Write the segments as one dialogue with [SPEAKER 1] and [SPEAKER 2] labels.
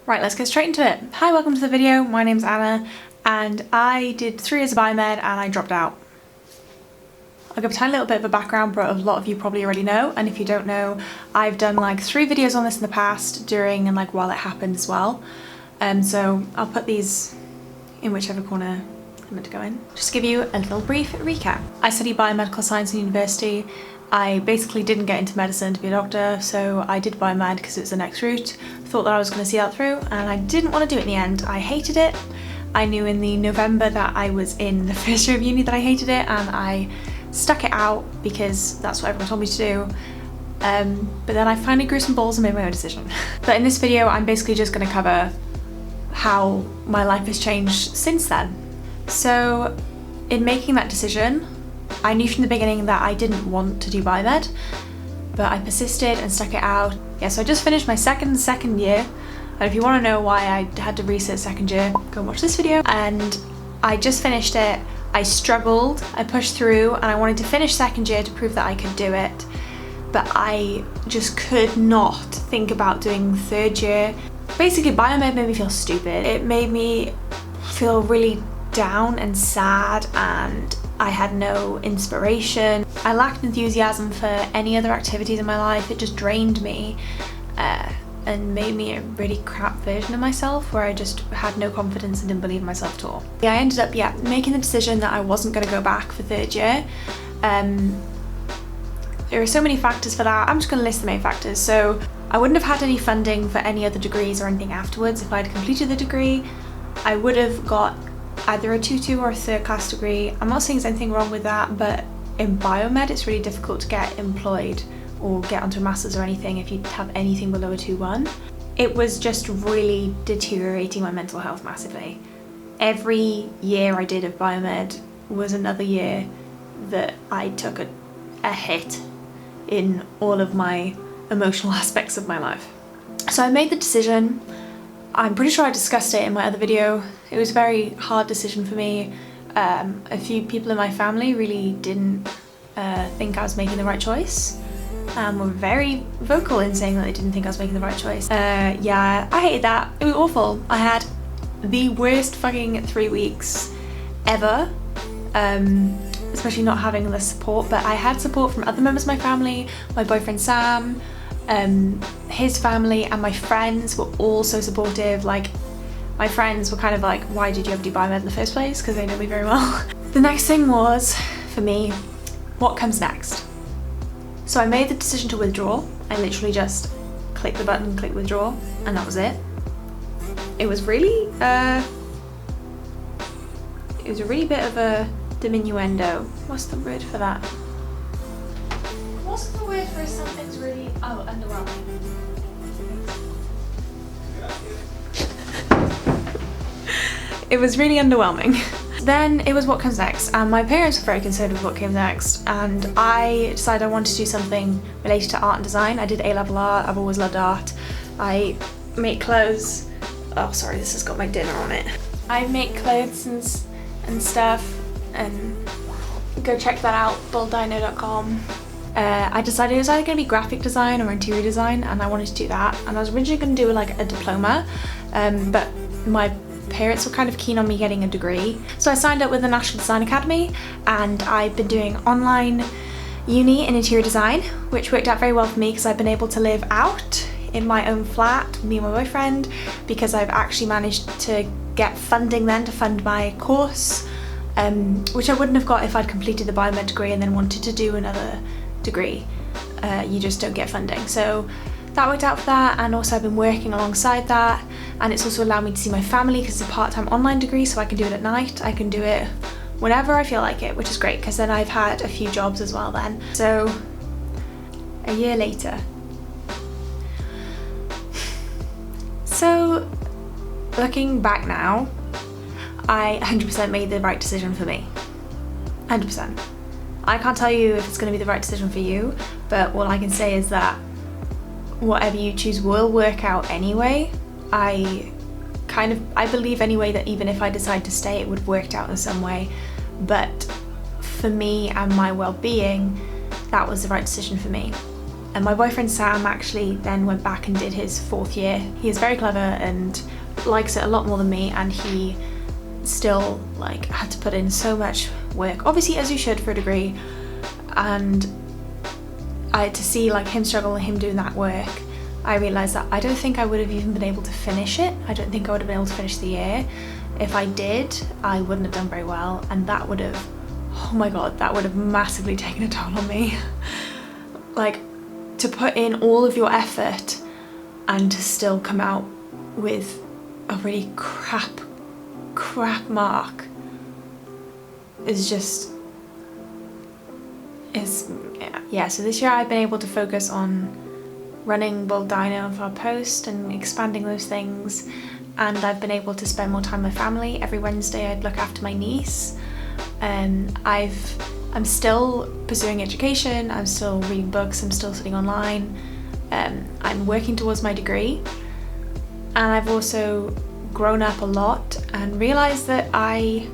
[SPEAKER 1] Right, let's get straight into it. Hi, welcome to the video. My name's Anna and I did 3 years of biomed and I dropped out. I'll give a tiny little bit of a background, but a lot of you probably already know, and if you don't know, I've done like 3 videos on this in the past, during and like while it happened as well. So I'll put these in whichever corner I'm meant to go in. Just to give you a little brief recap. I studied biomedical science in university. I basically didn't get into medicine to be a doctor, so I did biomed because it was the next route. Thought that I was going to see that through, and I didn't want to do it in the end. I hated it. I knew in the November that I was in the first year of uni that I hated it, and I stuck it out because that's what everyone told me to do. But then I finally grew some balls and made my own decision. But in this video, I'm basically just going to cover how my life has changed since then. So in making that decision, I knew from the beginning that I didn't want to do biomed, but I persisted and stuck it out. Yeah, so I just finished my second year, and if you want to know why I had to resit second year, go and watch this video. And I just finished it. I struggled, I pushed through, and I wanted to finish second year to prove that I could do it, but I just could not think about doing third year. Basically, biomed made me feel stupid. It made me feel really down and sad, and I had no inspiration. I lacked enthusiasm for any other activities in my life. It just drained me and made me a really crap version of myself, where I just had no confidence and didn't believe in myself at all. Yeah, I ended up making the decision that I wasn't going to go back for third year. There are so many factors for that. I'm just going to list the main factors. So I wouldn't have had any funding for any other degrees or anything afterwards. If I'd completed the degree, I would have got either a 2-2 or a 3rd class degree. I'm not saying there's anything wrong with that, but in biomed it's really difficult to get employed or get onto a master's or anything if you have anything below a 2-1. It was just really deteriorating my mental health massively. Every year I did of biomed was another year that I took a hit in all of my emotional aspects of my life. So I made the decision. I'm pretty sure I discussed it in my other video. It was a very hard decision for me. A few people in my family really didn't think I was making the right choice, and were very vocal in saying that they didn't think I was making the right choice. Yeah, I hated that. It was awful. I had the worst fucking 3 weeks ever, especially not having the support, but I had support from other members of my family. My boyfriend Sam, his family, and my friends were all so supportive. Like, my friends were kind of like, why did you ever do biomed in the first place? Because they know me very well. The next thing was, for me, what comes next? So I made the decision to withdraw. I literally just clicked the button, click withdraw, and that was it. It was really, it was a really bit of a diminuendo. What's the word for that? What's the word for something's really, underwhelming? It was really underwhelming. Then it was what comes next, and my parents were very concerned with what came next, and I decided I wanted to do something related to art and design. I did A-level art. I've always loved art. I make clothes. Oh, sorry, this has got my dinner on it. I make clothes and stuff, and go check that out, bulldino.com. I decided it was either going to be graphic design or interior design, and I wanted to do that. And I was originally going to do like a diploma, but my parents were kind of keen on me getting a degree. So I signed up with the National Design Academy, and I've been doing online uni in interior design, which worked out very well for me because I've been able to live out in my own flat, me and my boyfriend, because I've actually managed to get funding then to fund my course, which I wouldn't have got if I'd completed the biomed degree and then wanted to do another degree. You just don't get funding. So that worked out for that, and also I've been working alongside that, and it's also allowed me to see my family because it's a part-time online degree, so I can do it at night. I can do it whenever I feel like it, which is great because then I've had a few jobs as well then. So a year later. So looking back now, I 100% made the right decision for me. 100%. I can't tell you if it's going to be the right decision for you, but all I can say is that whatever you choose will work out anyway. I believe anyway that even if I decide to stay, it would have worked out in some way, but for me and my well-being, that was the right decision for me. And my boyfriend Sam actually then went back and did his 4th year. He is very clever and likes it a lot more than me, and he still like had to put in so much work, obviously as you should for a degree, and to see like him struggle and him doing that work, I realised that I don't think I would have even been able to finish it. I don't think I would have been able to finish the year. If I did, I wouldn't have done very well, and that would have, oh my god, that would have massively taken a toll on me. Like, to put in all of your effort and to still come out with a really crap mark is just, yeah. So this year I've been able to focus on running World Dino for our post and expanding those things, and I've been able to spend more time with family. Every Wednesday I'd look after my niece, and I'm still pursuing education, I'm still reading books, I'm still studying online, I'm working towards my degree, and I've also grown up a lot and realised that I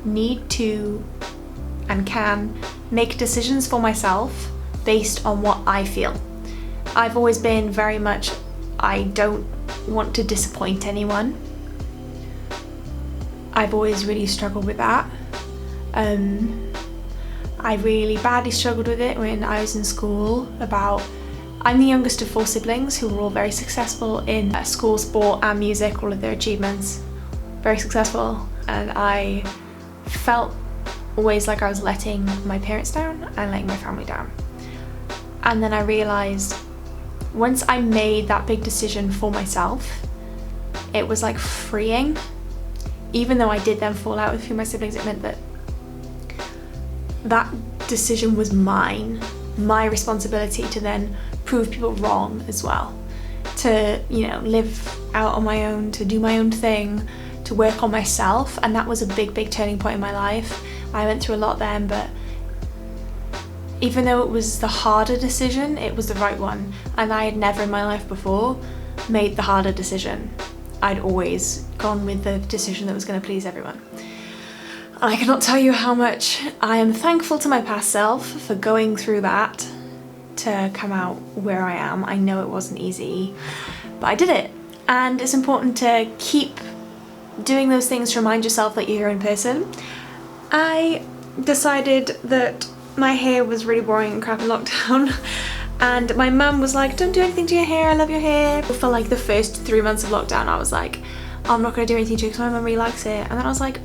[SPEAKER 1] need to and can make decisions for myself based on what I feel. I've always been very much, I don't want to disappoint anyone. I've always really struggled with that. I really badly struggled with it when I was in school. I'm the youngest of 4 siblings who were all very successful in school, sport and music, all of their achievements, very successful, and I felt always like I was letting my parents down and letting my family down. And then I realised once I made that big decision for myself, it was like freeing. Even though I did then fall out with a few of my siblings, it meant that that decision was mine, my responsibility to then prove people wrong as well, to, you know, live out on my own, to do my own thing, to work on myself. And that was a big turning point in my life. I went through a lot then, but even though it was the harder decision, it was the right one, and I had never in my life before made the harder decision. I'd always gone with the decision that was going to please everyone. And I cannot tell you how much I am thankful to my past self for going through that to come out where I am. I know it wasn't easy, but I did it. And it's important to keep doing those things to remind yourself that you're your own person. I decided that my hair was really boring and crap in lockdown, and my mum was like, don't do anything to your hair, I love your hair. For like the first 3 months of lockdown I was like, I'm not going to do anything to it because my mum really likes it. And then I was like,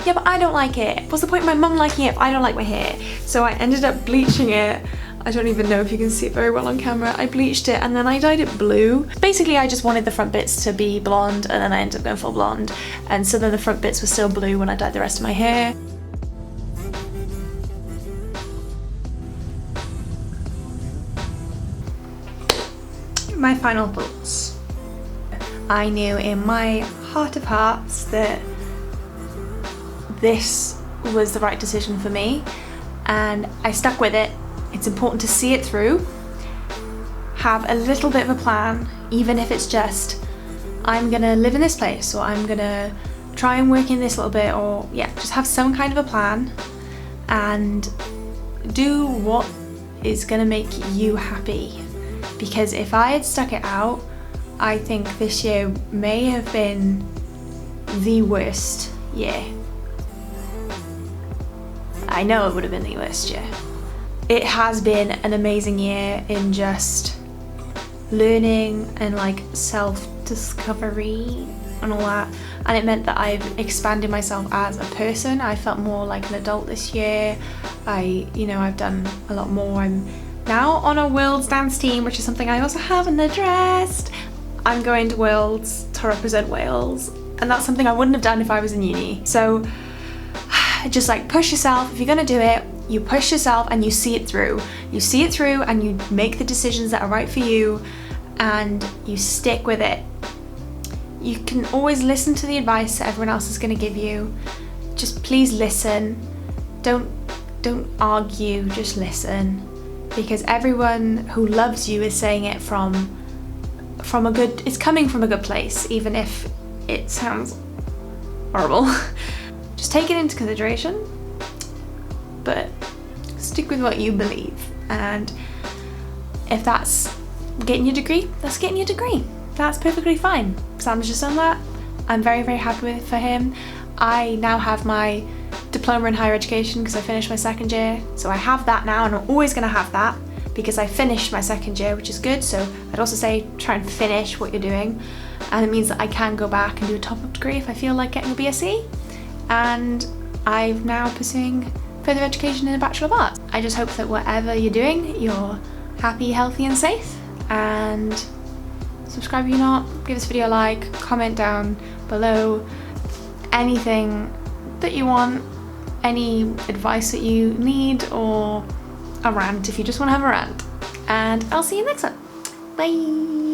[SPEAKER 1] yeah, but I don't like it. What's the point of my mum liking it if I don't like my hair? So I ended up bleaching it. I don't even know if you can see it very well on camera. I bleached it and then I dyed it blue. Basically I just wanted the front bits to be blonde, and then I ended up going full blonde, and so then the front bits were still blue when I dyed the rest of my hair. My final thoughts. I knew in my heart of hearts that this was the right decision for me, and I stuck with it. It's important to see it through, have a little bit of a plan, even if it's just, I'm gonna live in this place, or I'm gonna try and work in this little bit, or yeah, just have some kind of a plan and do what is gonna make you happy. Because if I had stuck it out, I think this year may have been the worst year. I know it would have been the worst year. It has been an amazing year in just learning and like self-discovery and all that, and it meant that I've expanded myself as a person. I felt more like an adult this year. I've done a lot more. I'm now on a Worlds dance team, which is something I also haven't addressed. I'm going to Worlds to represent Wales, and that's something I wouldn't have done if I was in uni. So just like push yourself. If you're gonna do it, you push yourself and you see it through. You see it through and you make the decisions that are right for you, and you stick with it. You can always listen to the advice that everyone else is gonna give you. Just please listen. Don't argue, just listen. Because everyone who loves you is saying it it's coming from a good place, even if it sounds horrible. Just take it into consideration, but stick with what you believe. And if that's getting your degree, that's getting your degree. That's perfectly fine. Sam's just done that. I'm very, very happy with it for him. I now have my diploma in higher education because I finished my second year. So I have that now, and I'm always gonna have that because I finished my second year, which is good. So I'd also say try and finish what you're doing. And it means that I can go back and do a top-up degree if I feel like getting a BSc. And I'm now pursuing further education in a Bachelor of Arts. I just hope that whatever you're doing, you're happy, healthy and safe. And subscribe if you're not, give this video a like, comment down below anything that you want, any advice that you need, or a rant if you just want to have a rant. And I'll see you next time. Bye!